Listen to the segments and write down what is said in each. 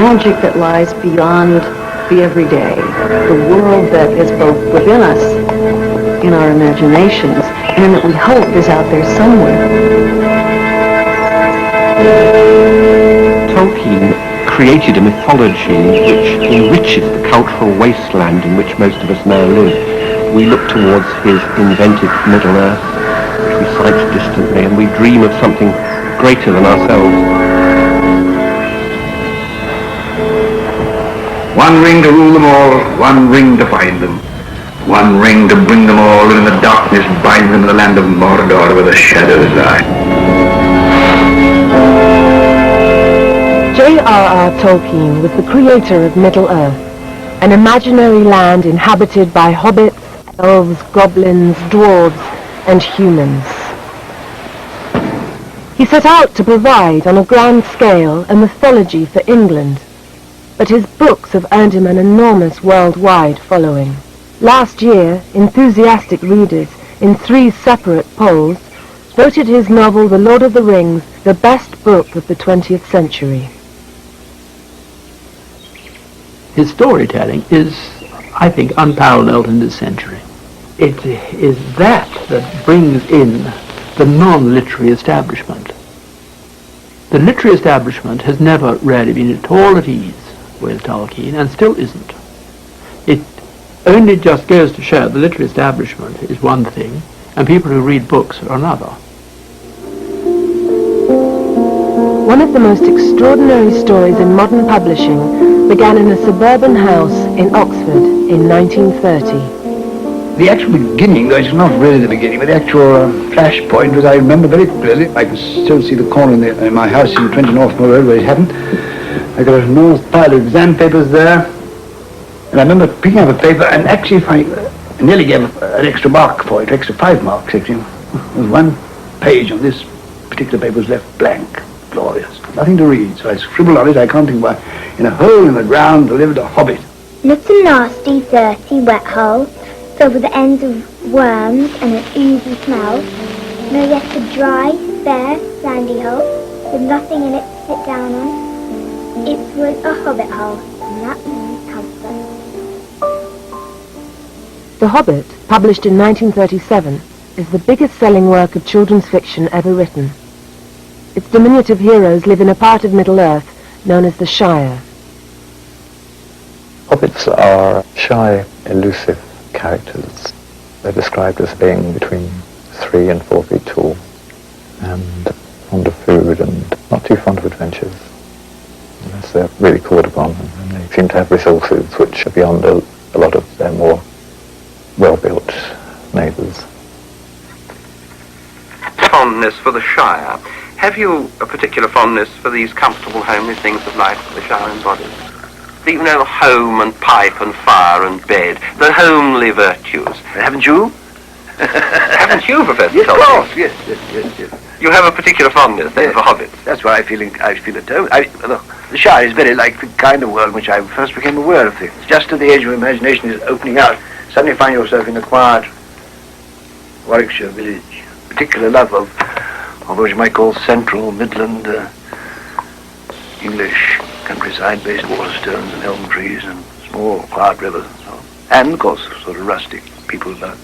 magic that lies beyond the everyday, the world that is both within us, in our imaginations, and that we hope is out there somewhere. Tolkien created a mythology which enriches the cultural wasteland in which most of us now live. We look towards his invented Middle-earth, which we sight distantly, and we dream of something greater than ourselves. One ring to rule them all, one ring to find them. One ring to bring them all, and in the darkness bind them in the land of Mordor where the shadows lie. J.R.R. Tolkien was the creator of Middle-earth, an imaginary land inhabited by hobbits, elves, goblins, dwarves, and humans. He set out to provide on a grand scale a mythology for England, but his books have earned him an enormous worldwide following. Last year, enthusiastic readers in 3 separate polls voted his novel The Lord of the Rings the best book of the 20th century. His storytelling is, I think, unparalleled in this century. It is that brings in the non-literary establishment. The literary establishment has never really been at all at ease with Tolkien, and still isn't. It only just goes to show the literary establishment is one thing, and people who read books are another. One of the most extraordinary stories in modern publishing began in a suburban house in Oxford in 1930. The actual beginning, though it's not really the beginning, but the actual flash point was, I remember very clearly, I can still see the corner in my house in 20 Northmore Road where it happened. I got an enormous pile of exam papers there, and I remember picking up a paper and actually I nearly gave an extra mark for it, extra 5 marks actually. There was one page on this particular paper was left blank, glorious, nothing to read, so I scribbled on it, I can't think why. In a hole in the ground lived a hobbit. Not a nasty, dirty, wet hole, filled with the ends of worms and an oozy smell, no yet a dry, bare, sandy hole, with nothing in it to sit down on. It was a hobbit hole, and that means comfort. The Hobbit, published in 1937, is the biggest-selling work of children's fiction ever written. Its diminutive heroes live in a part of Middle-earth known as the Shire. Hobbits are shy, elusive characters. They're described as being between 3 and 4 feet tall, and fond of food and not too fond of adventures. Unless they're really called upon, and they seem to have resources which are beyond a lot of their more well-built neighbours. Fondness for the Shire. Have you a particular fondness for these comfortable, homely things of life that the Shire embodies? You know, home and pipe and fire and bed, the homely virtues. Haven't you? Haven't you, Professor Yes, of Tolkien? course, yes. You have a particular fondness then for hobbits? That's why I feel at home. Look, the Shire is very like the kind of world in which I first became aware of things. Just at the age of imagination is opening out, suddenly find yourself in a quiet Warwickshire village. Particular love of what you might call central, Midland, English countryside-based waterstones and elm trees and small, quiet rivers and so on. And, of course, sort of rustic people about.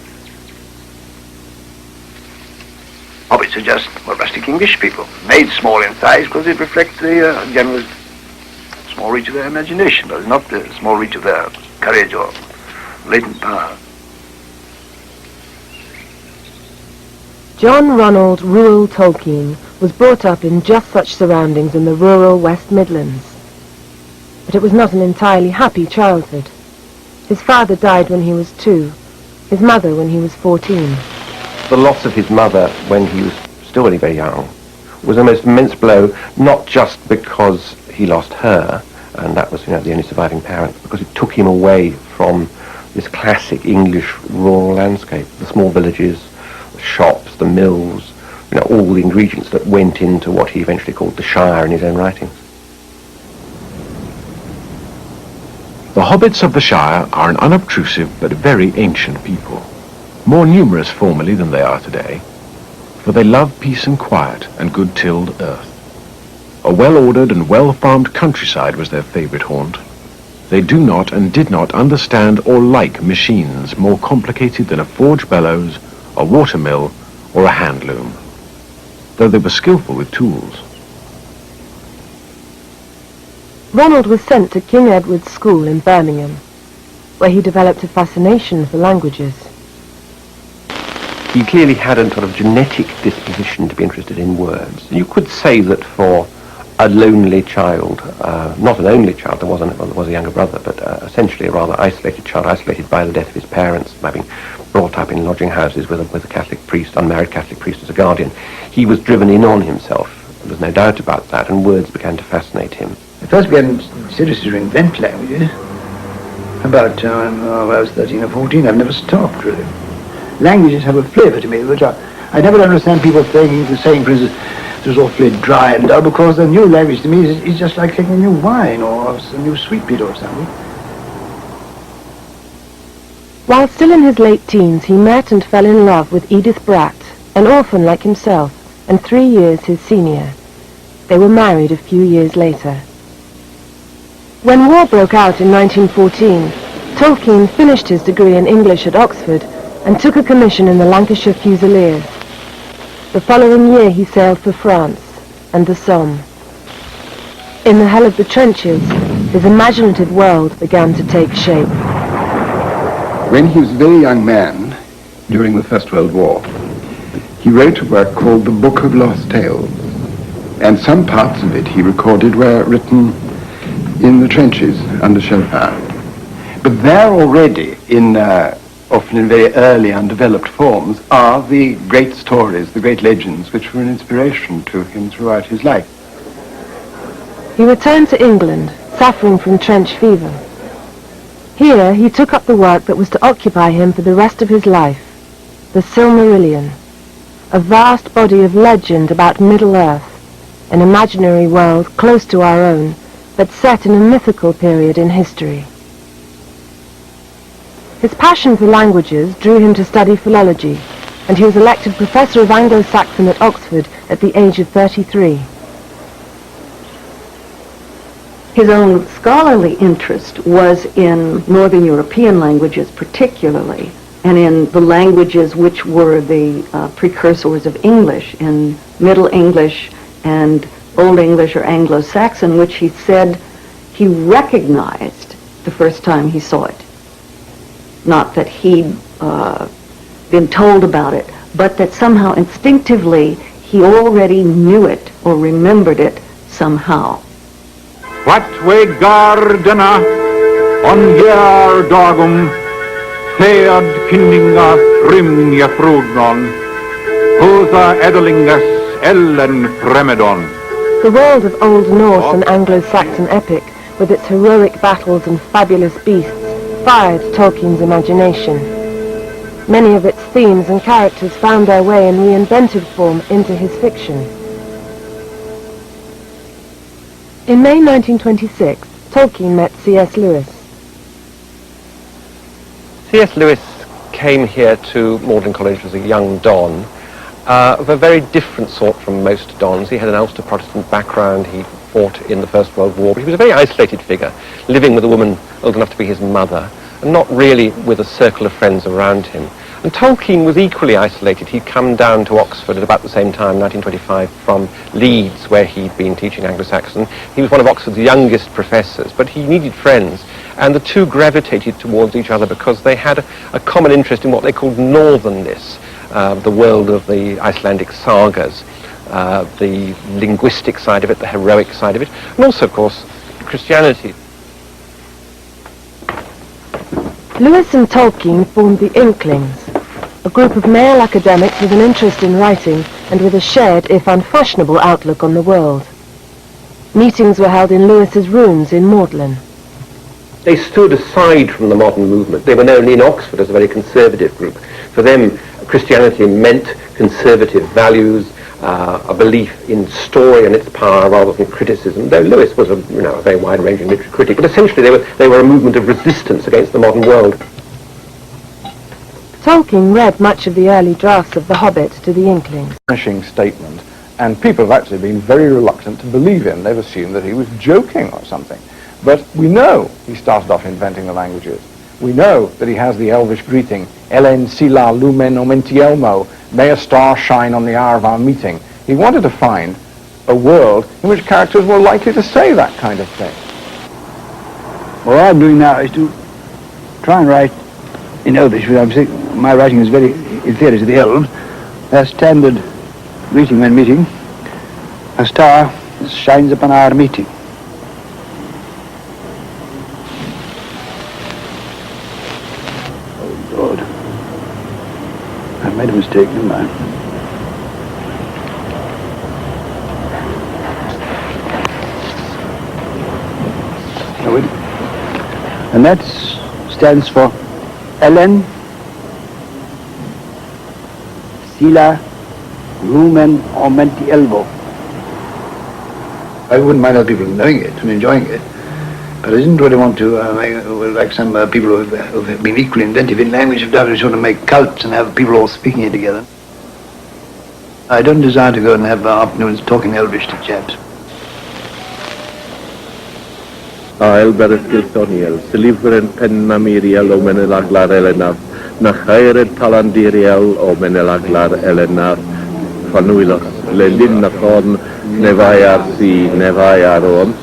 Hobbits are just rustic English people, made small in size because it reflects the general small reach of their imagination, but not the small reach of their courage or latent power. John Ronald Reuel Tolkien was brought up in just such surroundings in the rural West Midlands. But it was not an entirely happy childhood. His father died when he was 2, his mother when he was 14. The loss of his mother when he was still really very young was a most immense blow, not just because he lost her, and that was, the only surviving parent, because it took him away from this classic English rural landscape, the small villages, the shops, the mills, all the ingredients that went into what he eventually called the Shire in his own writings. The hobbits of the Shire are an unobtrusive but very ancient people, more numerous formerly than they are today, for they love peace and quiet and good-tilled earth. A well-ordered and well-farmed countryside was their favourite haunt. They do not and did not understand or like machines more complicated than a forge bellows, a water mill, or a hand loom, though they were skillful with tools. Ronald was sent to King Edward's School in Birmingham, where he developed a fascination for languages. He clearly had a sort of genetic disposition to be interested in words. You could say that for a lonely child, not an only child, there was a younger brother, but essentially a rather isolated child, isolated by the death of his parents, having brought up in lodging houses with a Catholic priest, unmarried Catholic priest as a guardian. He was driven in on himself. There was no doubt about that, and words began to fascinate him. I first began seriously to invent languages about when I was 13 or 14. I've never stopped, really. Languages have a flavour to me, which I never understand people saying, for instance, it was awfully dry and dull, because a new language to me is just like taking a new wine or a new sweet beet or something. While still in his late teens, he met and fell in love with Edith Bratt, an orphan like himself, and 3 years his senior. They were married a few years later. When war broke out in 1914, Tolkien finished his degree in English at Oxford and took a commission in the Lancashire Fusiliers. The following year he sailed for France and the Somme. In the hell of the trenches, his imaginative world began to take shape. When he was a very young man, during the First World War, he wrote a work called The Book of Lost Tales, and some parts of it he recorded were written in the trenches under shell fire. But there already, often in very early undeveloped forms, are the great stories, the great legends, which were an inspiration to him throughout his life. He returned to England, suffering from trench fever. Here he took up the work that was to occupy him for the rest of his life, the Silmarillion, a vast body of legend about Middle-earth, an imaginary world close to our own, but set in a mythical period in history. His passion for languages drew him to study philology, and he was elected Professor of Anglo-Saxon at Oxford at the age of 33. His own scholarly interest was in Northern European languages particularly, and in the languages which were the precursors of English, in Middle English and Old English or Anglo-Saxon, which he said he recognized the first time he saw it. Not that he'd been told about it, but that somehow instinctively he already knew it or remembered it somehow. What way gardena on hier dagum fead kindinga frimja frugnon hosa edelingas ellen fremedon. The world of Old Norse and Anglo-Saxon epic, with its heroic battles and fabulous beasts, fired Tolkien's imagination. Many of its themes and characters found their way in reinvented form into his fiction. In May 1926, Tolkien met C.S. Lewis. C.S. Lewis came here to Magdalen College as a young Don, of a very different sort from most Dons. He had an Ulster Protestant background, he fought in the First World War, but he was a very isolated figure, living with a woman old enough to be his mother, and not really with a circle of friends around him. And Tolkien was equally isolated. He'd come down to Oxford at about the same time, 1925, from Leeds, where he'd been teaching Anglo-Saxon. He was one of Oxford's youngest professors, but he needed friends, and the two gravitated towards each other because they had a common interest in what they called northernness, the world of the Icelandic sagas, the linguistic side of it, the heroic side of it, and also, of course, Christianity. Lewis and Tolkien formed the Inklings, a group of male academics with an interest in writing and with a shared, if unfashionable, outlook on the world. Meetings were held in Lewis's rooms in Magdalen. They stood aside from the modern movement. They were known in Oxford as a very conservative group. For them, Christianity meant conservative values, a belief in story and its power rather than criticism, though Lewis was a very wide-ranging literary critic. But essentially they were a movement of resistance against the modern world. Tolkien read much of the early drafts of The Hobbit to the Inklings. Astonishing statement, And people have actually been very reluctant to believe him. They've assumed that he was joking or something. But we know he started off inventing the languages. We know that he has the elvish greeting, Elen sila lumen omentielmo, may a star shine on the hour of our meeting. He wanted to find a world in which characters were likely to say that kind of thing. What I'm doing now is to try and write in Elvish, because my writing is very inferior to the Elves. Their standard greeting when meeting, a star shines upon our meeting. Oh, Lord. I've made a mistake, never mind. No, wait. And that stands for Ellen, Sila, Lumen, Aumenti Elvo. I wouldn't mind other people knowing it and enjoying it, but I didn't really want to, like some people who've been equally inventive in language have done, sort of make cults and have people all speaking it together. I don't desire to go and have afternoons talking Elvish to chaps. Elberes Gilsoniel, Siliveren Pennamiriel, o Menelaglar Elenav, Nachaired Talandiriel, o Menelaglar Elenav, Fanuilos, Lelinnathon, Nevayar Si, Nevayaron.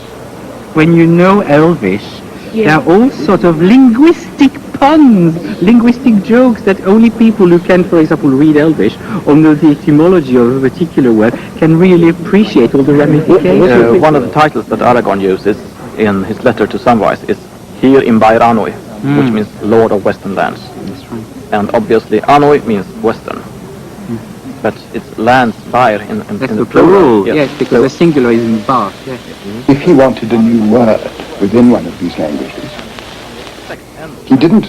When you know Elvish, there are all sorts of linguistic puns, linguistic jokes that only people who can, for example, read Elvish or know the etymology of a particular word can really appreciate all the ramifications. One of the titles that Aragorn uses in his letter to Samwise is Here in Bairanoi, which means Lord of Western Lands. That's right. And obviously Anoi means Western. But it's lands Bair in That's the the plural, Yes, yes, because the singular is in Bar. Yes. If he wanted a new word within one of these languages, he didn't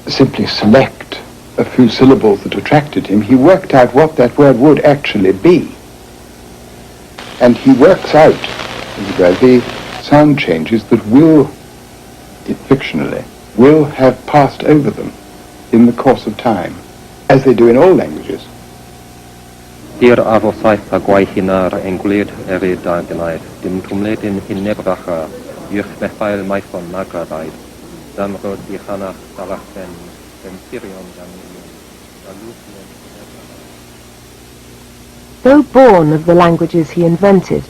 simply select a few syllables that attracted him. He worked out what that word would actually be. And he works out, as it were, the sound changes that will, fictionally, will have passed over them in the course of time, as they do in all languages. Hier avosaifa guaihinar engulid eridaginaid, dim tumledin in nebracha, yuchmefail maifon nagadaid, damro dihana dalachen, sirion Though born of the languages he invented,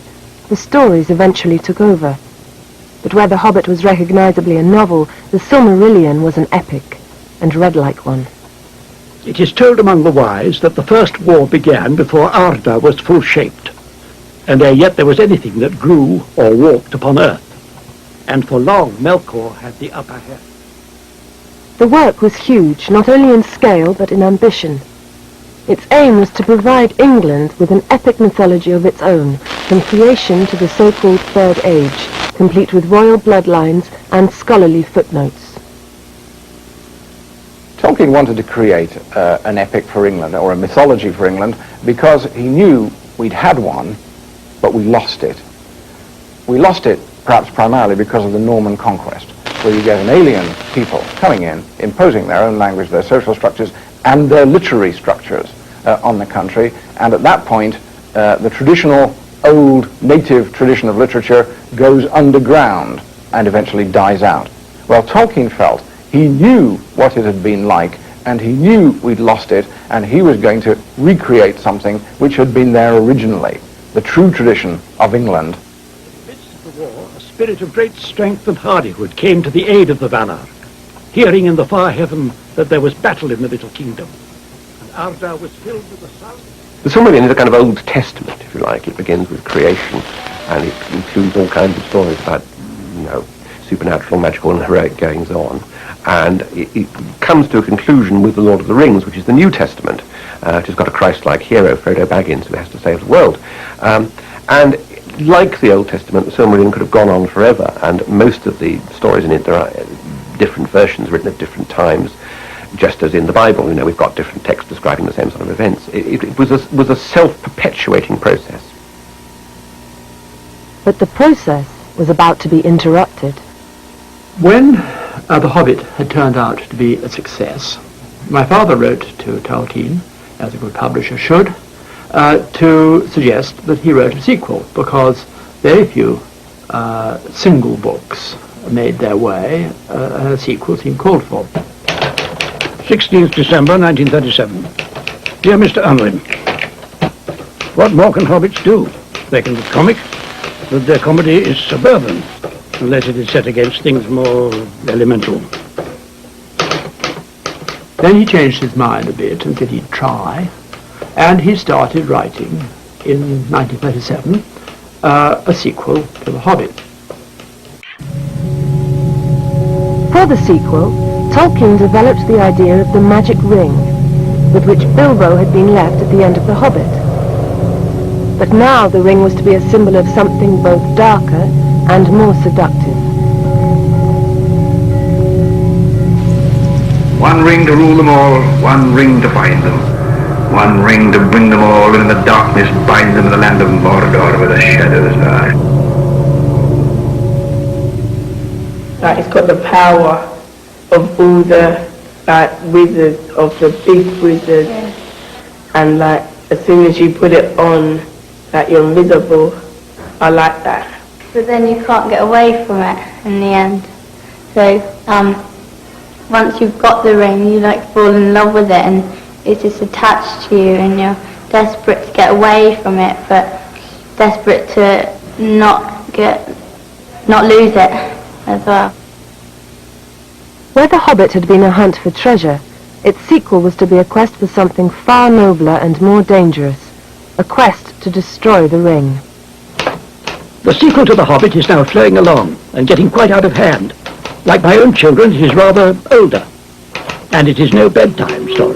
the stories eventually took over. But where The Hobbit was recognizably a novel, The Silmarillion was an epic, and read like one. It is told among the wise that the first war began before Arda was full-shaped, and ere yet there was anything that grew or walked upon earth. And for long Melkor had the upper hand. The work was huge, not only in scale but in ambition. Its aim was to provide England with an epic mythology of its own, from creation to the so-called Third Age, complete with royal bloodlines and scholarly footnotes. Tolkien wanted to create an epic for England, or a mythology for England, because he knew we'd had one, but we lost it. We lost it perhaps primarily because of the Norman conquest, where you get an alien people coming in, imposing their own language, their social structures, and their literary structures on the country, and at that point the traditional old native tradition of literature goes underground and eventually dies out. Well, Tolkien felt he knew what it had been like, and he knew we'd lost it, and he was going to recreate something which had been there originally, the true tradition of England. In the midst of the war, a spirit of great strength and hardihood came to the aid of the Valar, hearing in the far heaven that there was battle in the Little Kingdom, and Arda was filled with the sound. The Silmarillion is a kind of Old Testament, if you like. It begins with creation, and it includes all kinds of stories about, supernatural, magical, and heroic goings on. And it comes to a conclusion with The Lord of the Rings, which is the New Testament. It has got a Christ-like hero, Frodo Baggins, who has to save the world. And like the Old Testament, the Silmarillion could have gone on forever, and most of the stories in it, there are different versions written at different times, just as in the Bible. We've got different texts describing the same sort of events. It was a self-perpetuating process. But the process was about to be interrupted. When The Hobbit had turned out to be a success, my father wrote to Tolkien, as a good publisher should, to suggest that he wrote a sequel, because very few single books made their way, and a sequel seemed called for. 16th December 1937. Dear Mr. Unwin, what more can hobbits do? They can be comic, but their comedy is suburban, unless it is set against things more elemental. Then he changed his mind a bit and said he'd try, and he started writing in 1937 a sequel to The Hobbit. For the sequel, Tolkien developed the idea of the magic ring, with which Bilbo had been left at the end of The Hobbit. But now the ring was to be a symbol of something both darker and more seductive. One ring to rule them all, one ring to bind them. One ring to bring them all, and in the darkness bind them in the land of Mordor where the shadows lie. It's got the power of all the wizards, of the big wizards, and as soon as you put it on, you're invisible. I like that. But then you can't get away from it in the end. So once you've got the ring, you fall in love with it, and it's just attached to you, and you're desperate to get away from it, but desperate to not lose it as well. Where The Hobbit had been a hunt for treasure, its sequel was to be a quest for something far nobler and more dangerous, a quest to destroy the ring. The sequel to The Hobbit is now flowing along and getting quite out of hand. Like my own children, it is rather older, and it is no bedtime story.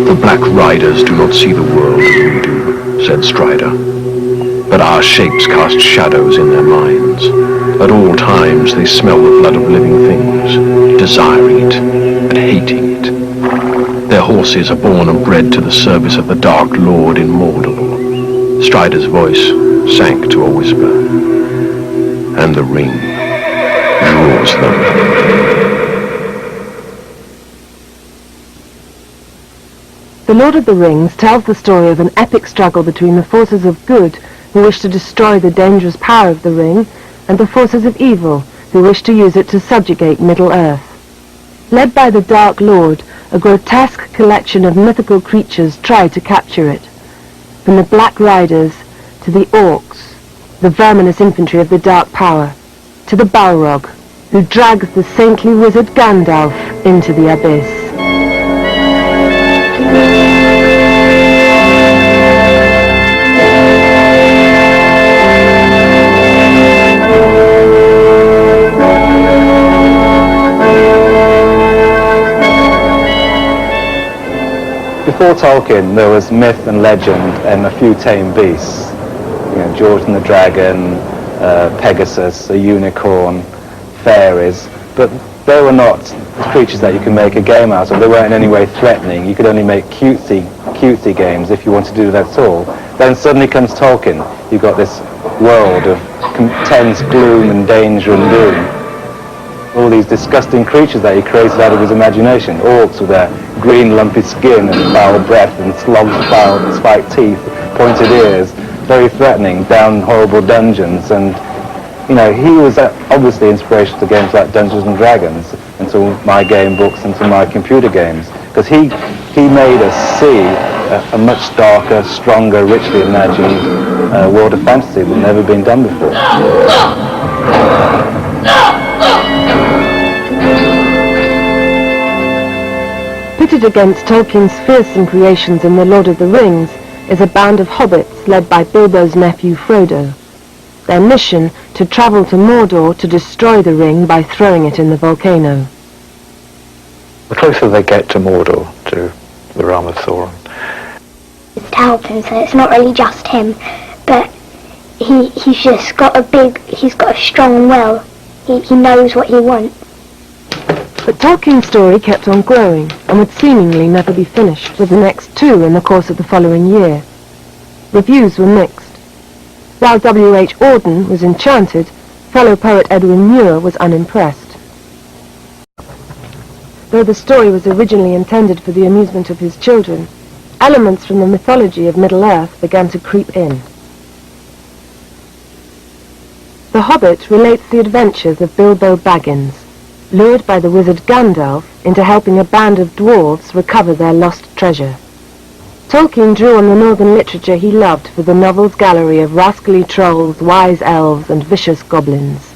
The Black Riders do not see the world as we do, said Strider. But our shapes cast shadows in their minds. At all times they smell the blood of living things, desiring it and hating it. Their horses are born and bred to the service of the Dark Lord in Mordor. Strider's voice sank to a whisper. And the ring draws them. The Lord of the Rings tells the story of an epic struggle between the forces of good, who wish to destroy the dangerous power of the ring, and the forces of evil, who wish to use it to subjugate Middle-earth. Led by the Dark Lord, a grotesque collection of mythical creatures try to capture it. From the Black Riders to the Orcs, the verminous infantry of the Dark Power, to the Balrog, who drags the saintly wizard Gandalf into the abyss. Before Tolkien, there was myth and legend and a few tame beasts. George and the Dragon, Pegasus, a unicorn, fairies, but they were not creatures that you can make a game out of. They weren't in any way threatening. You could only make cutesy games if you wanted to do that at all. Then suddenly comes Tolkien. You've got this world of tense gloom and danger and doom. All these disgusting creatures that he created out of his imagination. Orcs with their green lumpy skin and foul breath and spiked teeth, pointed ears, very threatening, down horrible dungeons. And he was obviously inspiration to games like Dungeons and Dragons, and to my game books and to my computer games, because he made us see a much darker, stronger, richly imagined world of fantasy that had never been done before. Pitted against Tolkien's fearsome creations in The Lord of the Rings is a band of hobbits led by Bilbo's nephew Frodo. Their mission, to travel to Mordor to destroy the ring by throwing it in the volcano. The closer they get to Mordor, to the realm of Sauron. It's to help him, so it's not really just him, but he's just got he's got a strong will. He knows what he wants. But Tolkien's story kept on growing and would seemingly never be finished, with the next 2 in the course of the following year. Reviews were mixed. While W.H. Auden was enchanted, fellow poet Edwin Muir was unimpressed. Though the story was originally intended for the amusement of his children, elements from the mythology of Middle-earth began to creep in. The Hobbit relates the adventures of Bilbo Baggins, lured by the wizard Gandalf into helping a band of dwarves recover their lost treasure. Tolkien drew on the northern literature he loved for the novel's gallery of rascally trolls, wise elves, and vicious goblins.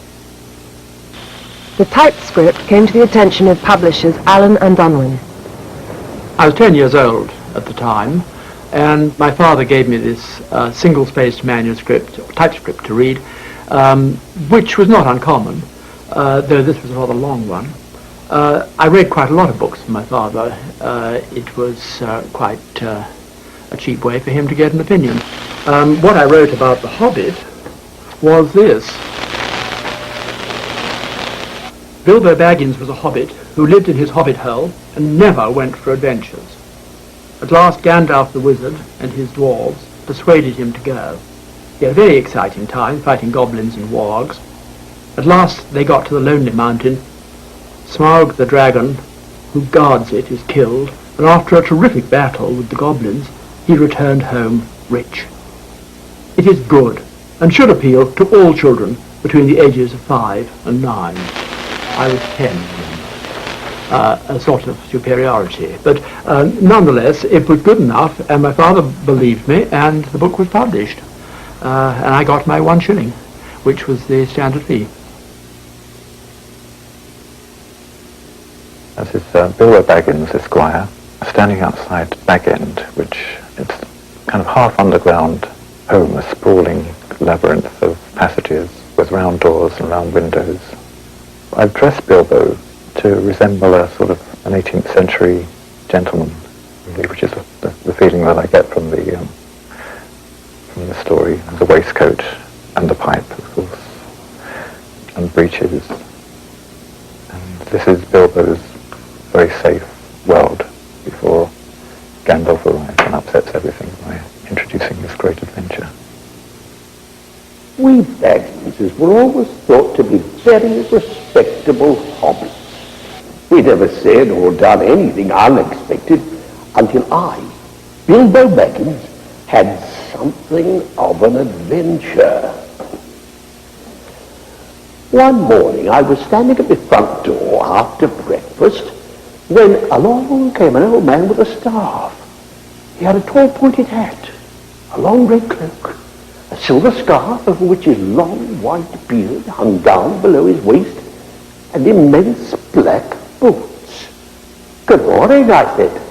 The typescript came to the attention of publishers Allen and Unwin. I was 10 years old at the time, and my father gave me this single-spaced manuscript, typescript to read, which was not uncommon, though this was a rather long one. I read quite a lot of books from my father. It was quite a cheap way for him to get an opinion. What I wrote about The Hobbit was this. Bilbo Baggins was a hobbit who lived in his hobbit hole and never went for adventures. At last Gandalf the wizard and his dwarves persuaded him to go. He had a very exciting time fighting goblins and wargs. At last they got to the Lonely Mountain. Smaug the dragon, who guards it, is killed, and after a terrific battle with the goblins, he returned home rich. It is good, and should appeal to all children between the ages of 5 and 9. I was 10, a sort of superiority. But nonetheless, it was good enough, and my father believed me, and the book was published. And I got my 1 shilling, which was the standard fee. This is Bilbo Baggins, Esquire, standing outside Bag End, which is kind of half underground home, a sprawling labyrinth of passages with round doors and round windows. I've dressed Bilbo to resemble a sort of an 18th century gentleman, really, which is the feeling that I get from the story. The waistcoat and the pipe, of course, and breeches. And this is Bilbo's very safe world before Gandalf arrives and upsets everything by introducing this great adventure. We Bagginses were always thought to be very respectable hobbits. We never said or done anything unexpected until I, Bilbo Baggins, had something of an adventure. One morning I was standing at the front door after breakfast when along came an old man with a staff. He had a tall pointed hat, a long red cloak, a silver scarf over which his long white beard hung down below his waist, and immense black boots. "Good morning," I said.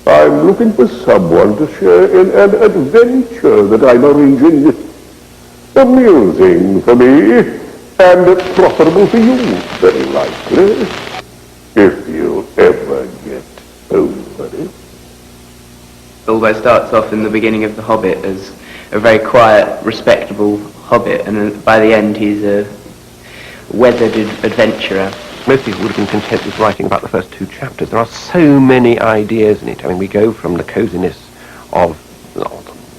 "I'm looking for someone to share in an adventure that I'm arranging. Amusing for me, and profitable for you, very likely, if you ever get over it." Bilbo starts off in the beginning of The Hobbit as a very quiet, respectable hobbit, and by the end he's a weathered adventurer. Most people would have been content with writing about the first 2 chapters. There are so many ideas in it. I mean, we go from the coziness of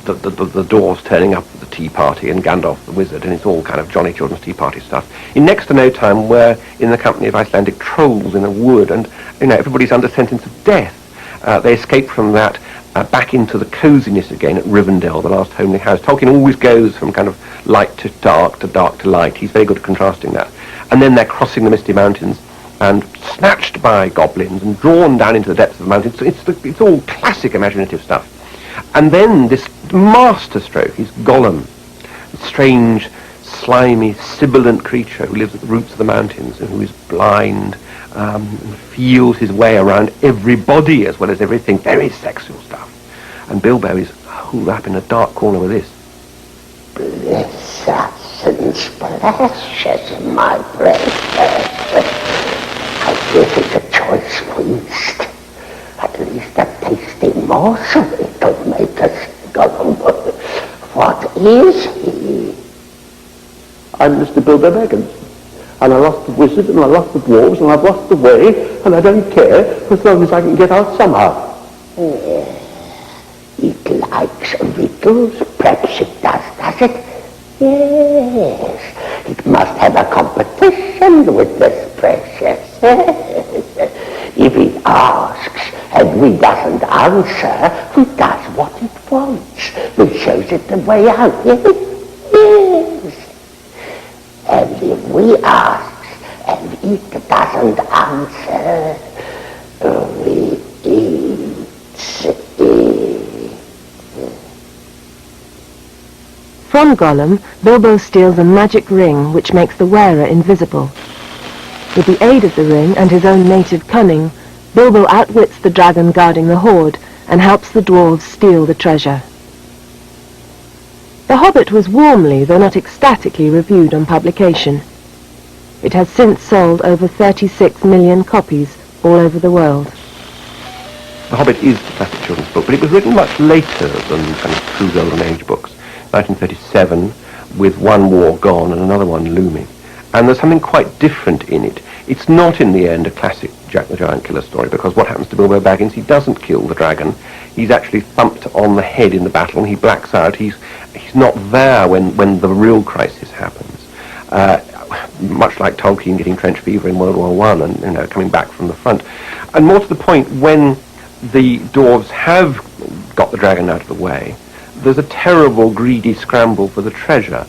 the dwarves turning up at the tea party and Gandalf the wizard, and it's all kind of Johnny Children's tea party stuff. In next to no time, we're in the company of Icelandic trolls in a wood, and everybody's under sentence of death. They escape from that back into the coziness again at Rivendell, the last homely house. Tolkien always goes from kind of light to dark to light. He's very good at contrasting that. And then they're crossing the misty mountains and snatched by goblins and drawn down into the depths of the mountains. So it's all classic imaginative stuff. And then this masterstroke is Gollum, a strange, slimy, sibilant creature who lives at the roots of the mountains and who is blind and feels his way around everybody as well as everything. Very sexual stuff. And Bilbo is holed up in a dark corner with this. "Bless us and splashes, my precious. I guess it's a choice feast. At least a tasty morsel it'll make us, Gollum. What is he?" "I'm Mr. Bilbo Baggins, and I lost the wizard, and I lost the dwarves, and I've lost the way, and I don't care, as long as I can get out somehow." "It likes riddles, perhaps it does it? Yes, it must have a competition with this precious. If it asks and we doesn't answer, we does what it wants. We shows it the way out, yes? Yes. And if we asks and it doesn't answer, we eats it. From Gollum, Bilbo steals a magic ring which makes the wearer invisible. With the aid of the ring and his own native cunning, Bilbo outwits the dragon guarding the hoard and helps the dwarves steal the treasure. The Hobbit was warmly, though not ecstatically, reviewed on publication. It has since sold over 36 million copies all over the world. The Hobbit is the classic children's book, but it was written much later than kind of true Golden Age books. 1937, with one war gone and another one looming. And there's something quite different in it. It's not, in the end, a classic Jack the Giant Killer story, because what happens to Bilbo Baggins, he doesn't kill the dragon. He's actually thumped on the head in the battle, and he blacks out. He's not there when the real crisis happens. Much like Tolkien getting trench fever in World War I and, coming back from the front. And more to the point, when the dwarves have got the dragon out of the way, there's a terrible, greedy scramble for the treasure.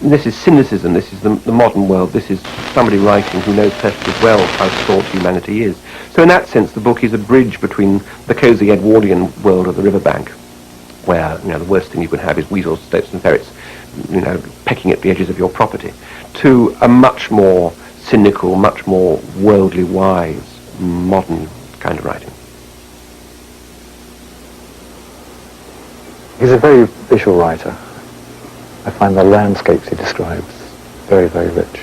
This is cynicism, this is the modern world, this is somebody writing who knows perfectly well how fraught humanity is. So in that sense, the book is a bridge between the cosy Edwardian world of the riverbank, where, the worst thing you can have is weasels, stoats and ferrets, pecking at the edges of your property, to a much more cynical, much more worldly wise, modern kind of writing. He's a very visual writer. I find the landscapes he describes very, very rich.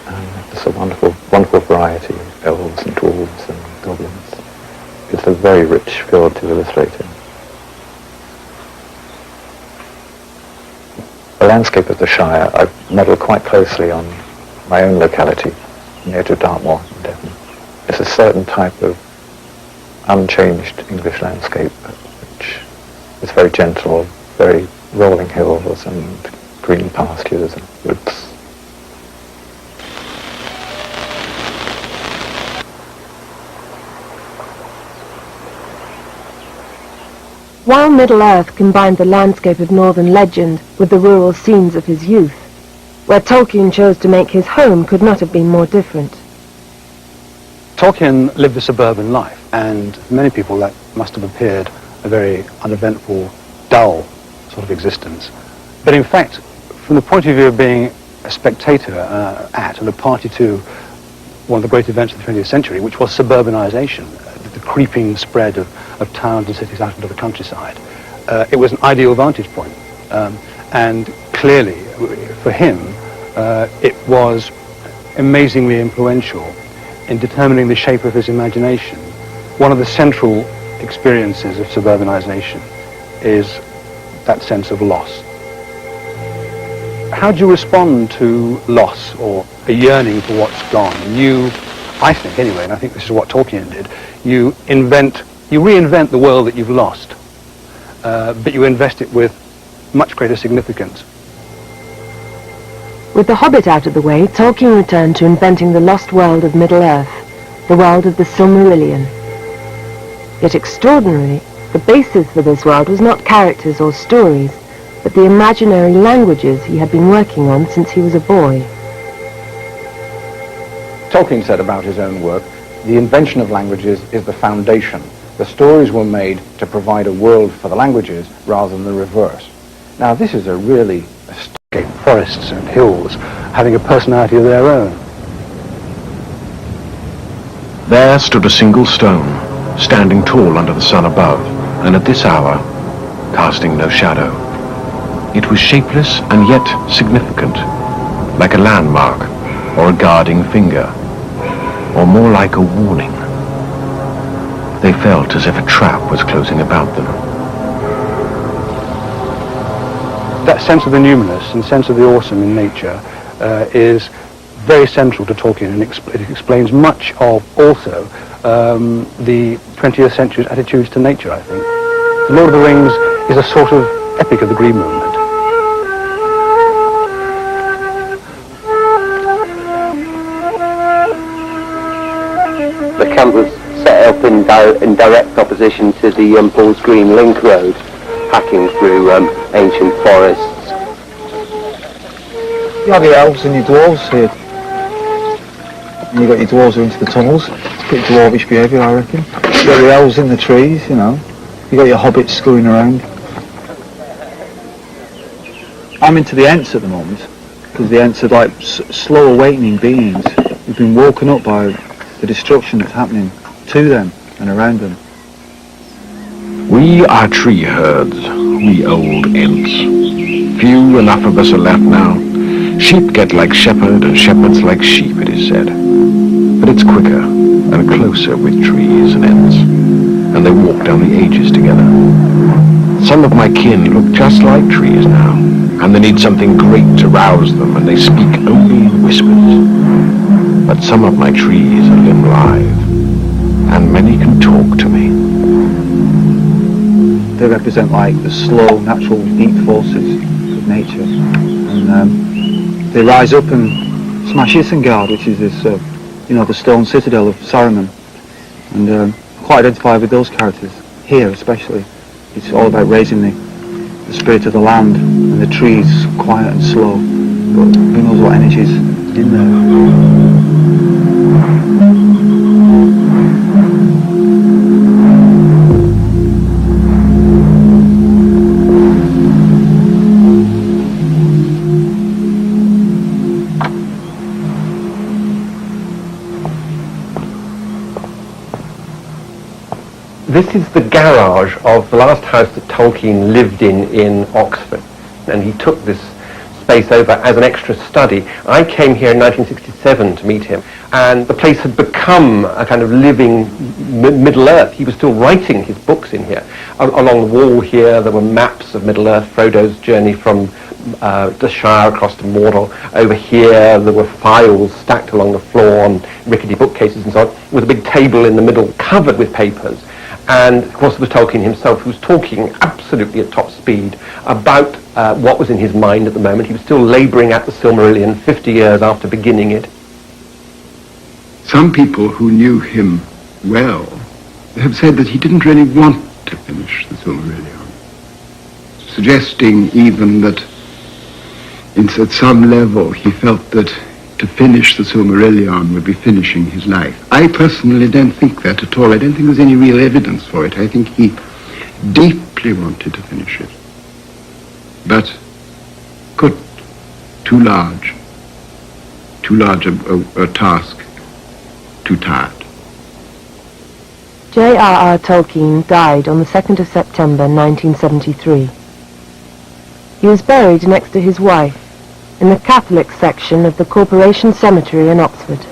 There's a wonderful, wonderful variety of elves and dwarves and goblins. It's a very rich field to illustrate in. The landscape of the Shire, I've modelled quite closely on my own locality, near to Dartmoor in Devon. It's a certain type of unchanged English landscape, which is very gentle, very rolling hills and green pastures and woods. While Middle-earth combined the landscape of northern legend with the rural scenes of his youth, where Tolkien chose to make his home could not have been more different. Tolkien lived a suburban life, and many people that must have appeared a very uneventful, dull sort of existence. But in fact, from the point of view of being a spectator at and a party to one of the great events of the 20th century, which was suburbanization, the creeping spread of towns and cities out into the countryside, it was an ideal vantage point. And clearly, for him, it was amazingly influential in determining the shape of his imagination. One of the central experiences of suburbanization is that sense of loss. How do you respond to loss or a yearning for what's gone? You, I think anyway, and I think this is what Tolkien did, you reinvent the world that you've lost, but you invest it with much greater significance. With The Hobbit out of the way, Tolkien returned to inventing the lost world of Middle-earth, the world of the Silmarillion. Yet extraordinarily, the basis for this world was not characters or stories, but the imaginary languages he had been working on since he was a boy. Tolkien said about his own work, the invention of languages is the foundation. The stories were made to provide a world for the languages rather than the reverse. Now this is a really forests and hills having a personality of their own. There stood a single stone, standing tall under the sun above, and at this hour, casting no shadow. It was shapeless and yet significant, like a landmark, or a guarding finger, or more like a warning. They felt as if a trap was closing about them. That sense of the numinous and sense of the awesome in nature is very central to Tolkien, and it explains much of also the 20th century's attitudes to nature, I think. The Lord of the Rings is a sort of epic of the Green Movement. The camp was set up in direct opposition to the Paul's Green Link Road, hacking through ancient forests. You have your elves and your dwarves here. And you got your dwarves who are into the tunnels. It's pretty dwarvish behaviour, I reckon. You got your elves in the trees, you know. You got your hobbits scurrying around. I'm into the Ents at the moment, because the Ents are like slow awakening beings who've been woken up by the destruction that's happening to them and around them. We are tree herds, we old Ents. Few enough of us are left now. Sheep get like shepherd and shepherds like sheep, it is said. But it's quicker and closer with trees and Ents, and they walk down the ages together. Some of my kin look just like trees now, and they need something great to rouse them, and they speak only in whispers. But some of my trees are limb live, and many can talk to me. They represent like the slow, natural, deep forces of nature. And they rise up and smash Isengard, which is this, the stone citadel of Saruman. And quite identify with those characters, here especially. It's all about raising the spirit of the land, and the trees quiet and slow. But who knows what energy's in there. This is the garage of the last house that Tolkien lived in Oxford, and he took this space over as an extra study. I came here in 1967 to meet him, and the place had become a kind of living Middle-earth. He was still writing his books in here. Along the wall here there were maps of Middle-earth, Frodo's journey from the Shire across to Mordor. Over here there were files stacked along the floor on rickety bookcases and so on, with a big table in the middle covered with papers. And of course it was Tolkien himself who was talking absolutely at top speed about what was in his mind at the moment. He was still labouring at the Silmarillion 50 years after beginning it. Some people who knew him well have said that he didn't really want to finish the Silmarillion, suggesting even that at some level he felt that to finish the Silmarillion would be finishing his life. I personally don't think that at all. I don't think there's any real evidence for it. I think he deeply wanted to finish it, but couldn't. Too large a task, too tired. J.R.R. Tolkien died on the 2nd of September 1973. He was buried next to his wife in the Catholic section of the Corporation Cemetery in Oxford.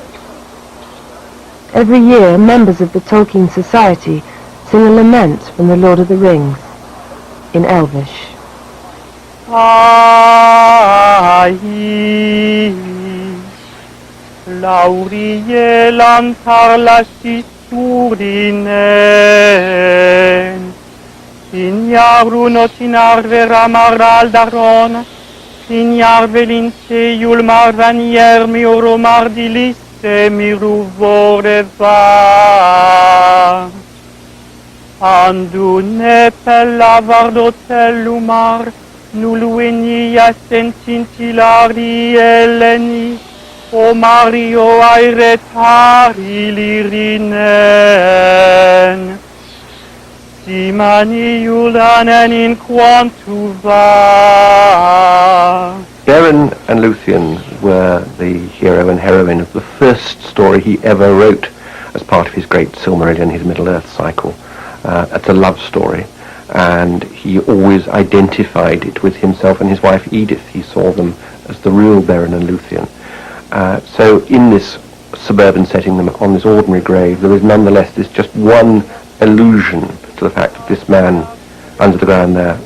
Every year, members of the Tolkien Society sing a lament from The Lord of the Rings in Elvish. Lauriel antar lasis urinen, in javrunot in arvera maral daron, in jarvelin seiul marvanier mi oro mardilisse mi ruvoreva. Andu ne pella vardotellumar, nuluenia sentintilari eleni, o Mario airetari lirinen. Simani Yulanen in quantu va. Beren and Luthien were the hero and heroine of the first story he ever wrote as part of his great Silmarillion, his Middle-earth cycle. It's a love story, and he always identified it with himself and his wife Edith. He saw them as the real Beren and Luthien. So in this suburban setting, them on this ordinary grave, there is nonetheless this just one allusion to the fact that this man under the ground there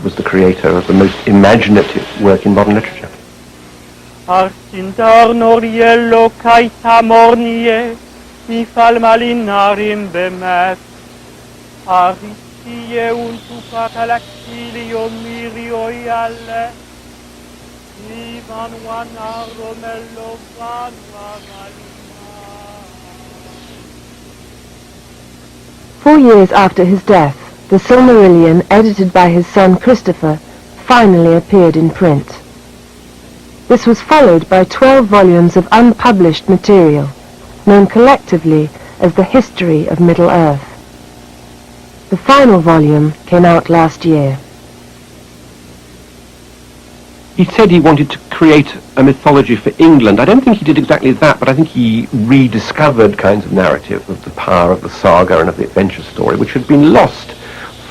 was the creator of the most imaginative work in modern literature. Arsindar noriello kaita mornie, mi fal malinarim bemet. Aristie untu patalaxilio mirio ialle, ivan wana romello vanwa malina. 4 years after his death, the Silmarillion, edited by his son Christopher, finally appeared in print. This was followed by 12 volumes of unpublished material, known collectively as the History of Middle-earth. The final volume came out last year. He said he wanted to create a mythology for England. I don't think he did exactly that, but I think he rediscovered kinds of narrative of the power of the saga and of the adventure story, which had been lost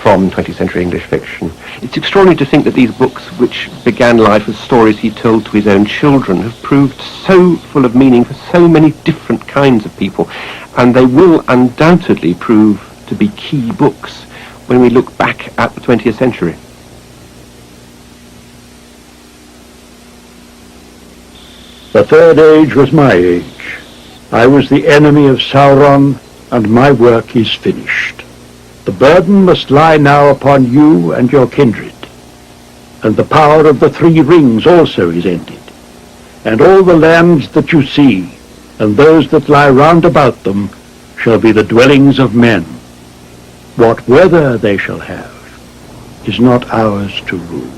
from 20th century English fiction. It's extraordinary to think that these books, which began life as stories he told to his own children, have proved so full of meaning for so many different kinds of people, and they will undoubtedly prove to be key books when we look back at the 20th century. The third age was my age. I was the enemy of Sauron, and my work is finished. The burden must lie now upon you and your kindred, and the power of the 3 rings also is ended. And all the lands that you see, and those that lie round about them, shall be the dwellings of men. What weather they shall have is not ours to rule.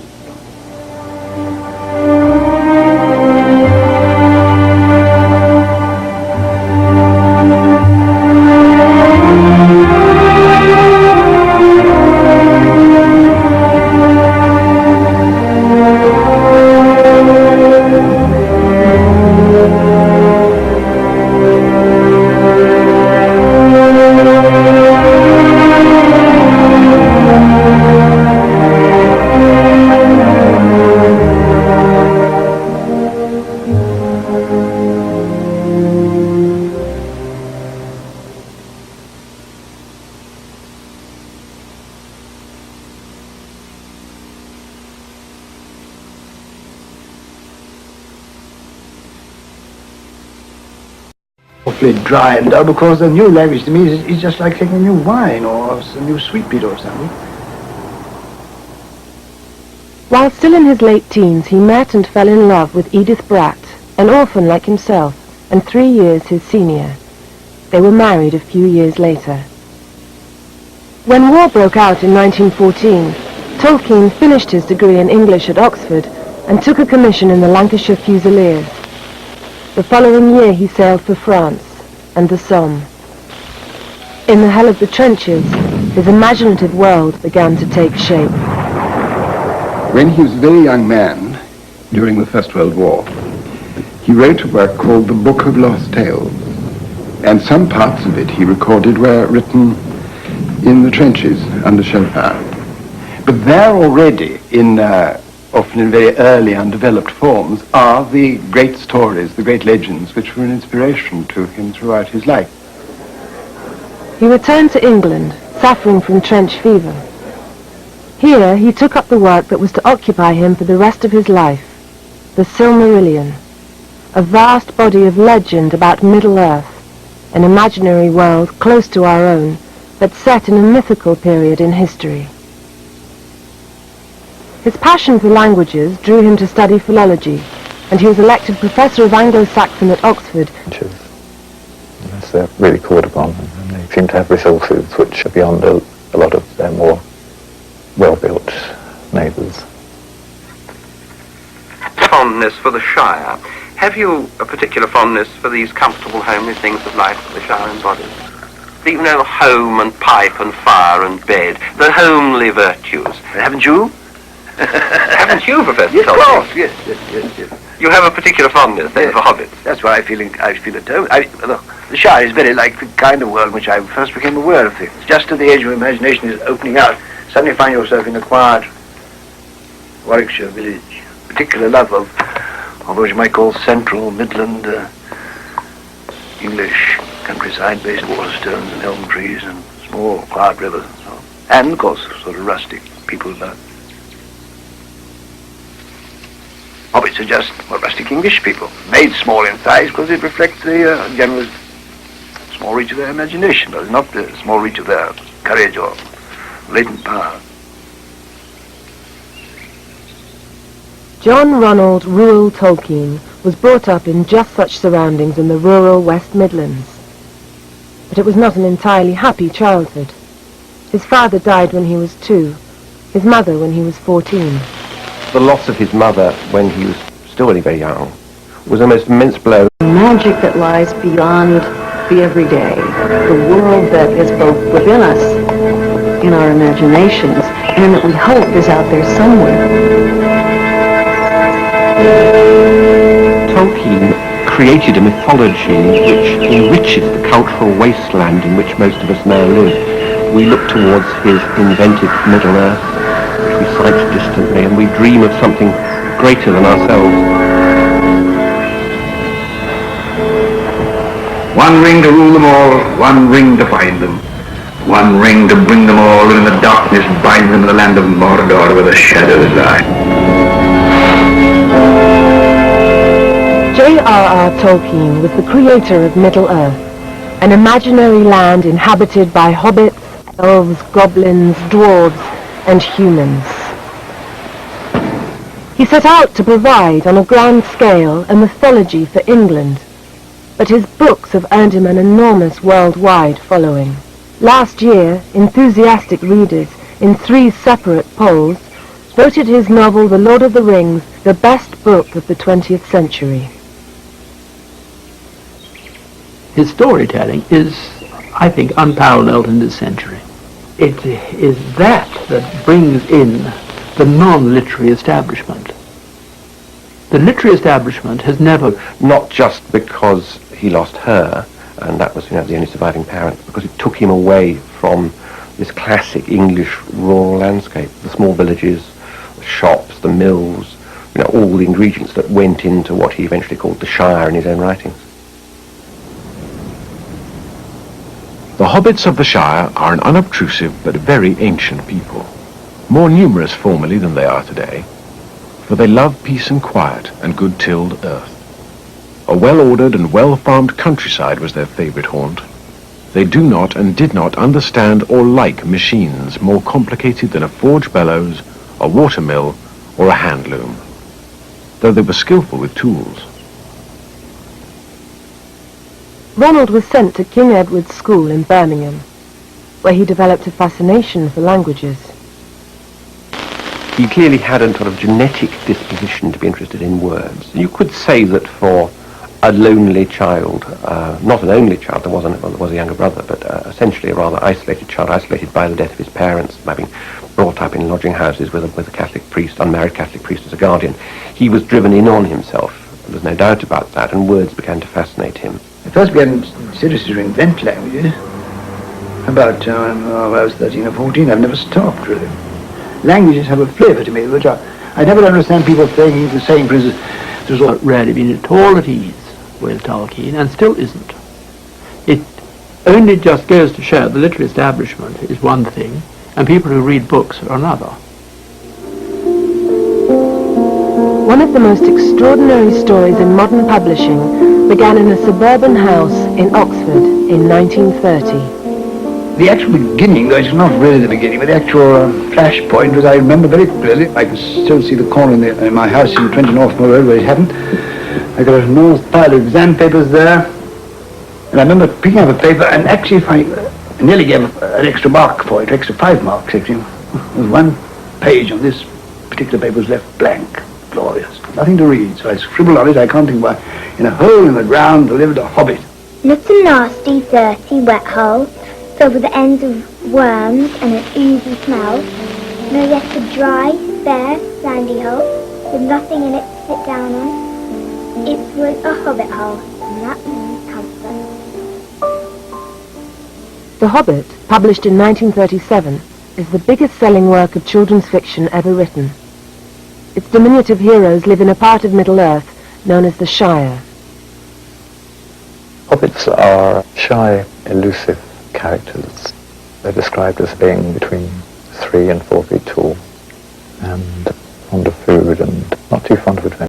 Awfully dry and dull, because the new language to me is just like taking a new wine or a new sweet beet or something. While still in his late teens, he met and fell in love with Edith Bratt, an orphan like himself, and 3 years his senior. They were married a few years later. When war broke out in 1914, Tolkien finished his degree in English at Oxford and took a commission in the Lancashire Fusiliers. The following year he sailed for France and the Somme. In the hell of the trenches, his imaginative world began to take shape. When he was a very young man, during the First World War, he wrote a work called The Book of Lost Tales, and some parts of it he recorded were written in the trenches under shell fire. But there already, often in very early undeveloped forms, are the great stories, the great legends, which were an inspiration to him throughout his life. He returned to England, suffering from trench fever. Here he took up the work that was to occupy him for the rest of his life, the Silmarillion, a vast body of legend about Middle-earth, an imaginary world close to our own, but set in a mythical period in history. His passion for languages drew him to study philology, and he was elected Professor of Anglo-Saxon at Oxford. As they're really called upon, and they seem to have resources which are beyond a lot of their more well-built neighbours. Fondness for the Shire. Have you a particular fondness for these comfortable, homely things of life that the Shire embodies? You know, home and pipe and fire and bed, the homely virtues. Haven't you? Haven't you, Professor Yes, of Tolkien? course, yes. You have a particular fondness, then, for hobbits. That's why I feel at home. Look, the Shire is very like the kind of world in which I first became aware of things. Just as the age of imagination is opening out, suddenly find yourself in a quiet Warwickshire village. Particular love of what you might call central, midland, English countryside-based waterstones and elm trees and small, quiet rivers and so on. And, of course, sort of rustic people about. Hobbits are just rustic English people, made small in size because it reflects the general small reach of their imagination, but not the small reach of their courage or latent power. John Ronald Reuel Tolkien was brought up in just such surroundings in the rural West Midlands. But it was not an entirely happy childhood. His father died when he was 2, his mother when he was 14. The loss of his mother when he was still only very young was a most immense blow. Magic that lies beyond the everyday, the world that is both within us, in our imaginations, and that we hope is out there somewhere. Tolkien created a mythology which enriches the cultural wasteland in which most of us now live. We look towards his invented Middle-earth, which we sight distantly, and we dream of something greater than ourselves. One ring to rule them all, one ring to find them. One ring to bring them all, and in the darkness bind them in the land of Mordor where the shadows lie. J.R.R. Tolkien was the creator of Middle-earth, an imaginary land inhabited by hobbits, elves, goblins, dwarves, and humans. He set out to provide on a grand scale a mythology for England, but his books have earned him an enormous worldwide following. Last year, enthusiastic readers in 3 separate polls voted his novel The Lord of the Rings the best book of the 20th century. His storytelling is, I think, unparalleled in this century. It is that brings in the non-literary establishment. The literary establishment has never... Not just because he lost her, and that was, the only surviving parent, because it took him away from this classic English rural landscape, the small villages, the shops, the mills, all the ingredients that went into what he eventually called the Shire in his own writings. The hobbits of the Shire are an unobtrusive but very ancient people, more numerous formerly than they are today, for they love peace and quiet and good-tilled earth. A well-ordered and well-farmed countryside was their favourite haunt. They do not and did not understand or like machines more complicated than a forge bellows, a water mill, or a hand loom, though they were skillful with tools. Ronald was sent to King Edward's School in Birmingham, where he developed a fascination for languages. He clearly had a sort of genetic disposition to be interested in words. You could say that for a lonely child, not an only child, there was a younger brother, but essentially a rather isolated child, isolated by the death of his parents, having brought up in lodging houses with a Catholic priest, unmarried Catholic priest as a guardian. He was driven in on himself, there's no doubt about that, and words began to fascinate him. I first began seriously to invent languages about when I was 13 or 14. I've never stopped, really. Languages have a flavour to me, which I never understand people saying, for instance, there's not rarely been at all at ease with Tolkien, and still isn't. It only just goes to show the literary establishment is one thing, and people who read books are another. One of the most extraordinary stories in modern publishing began in a suburban house in Oxford in 1930. The actual beginning, though it's not really the beginning, but the actual flash point was, I remember very clearly, I can still see the corner in my house in 20 Northmore Road where it happened. I got an enormous pile of exam papers there, and I remember picking up a paper and actually I nearly gave an extra mark for it, extra 5 marks actually. There was one page on this particular paper was left blank. Glorious. Nothing to read, so I scribbled on it, I can't think why. In a hole in the ground lived a hobbit. Not a nasty, dirty, wet hole, filled with the ends of worms and an oozy smell. No, yet a dry, bare, sandy hole, with nothing in it to sit down on. It was a hobbit hole, and that means comfort. The Hobbit, published in 1937, is the biggest-selling work of children's fiction ever written. Its diminutive heroes live in a part of Middle-earth known as the Shire. Hobbits are shy, elusive characters. They're described as being between 3 and 4 feet tall, and fond of food and not too fond of adventure.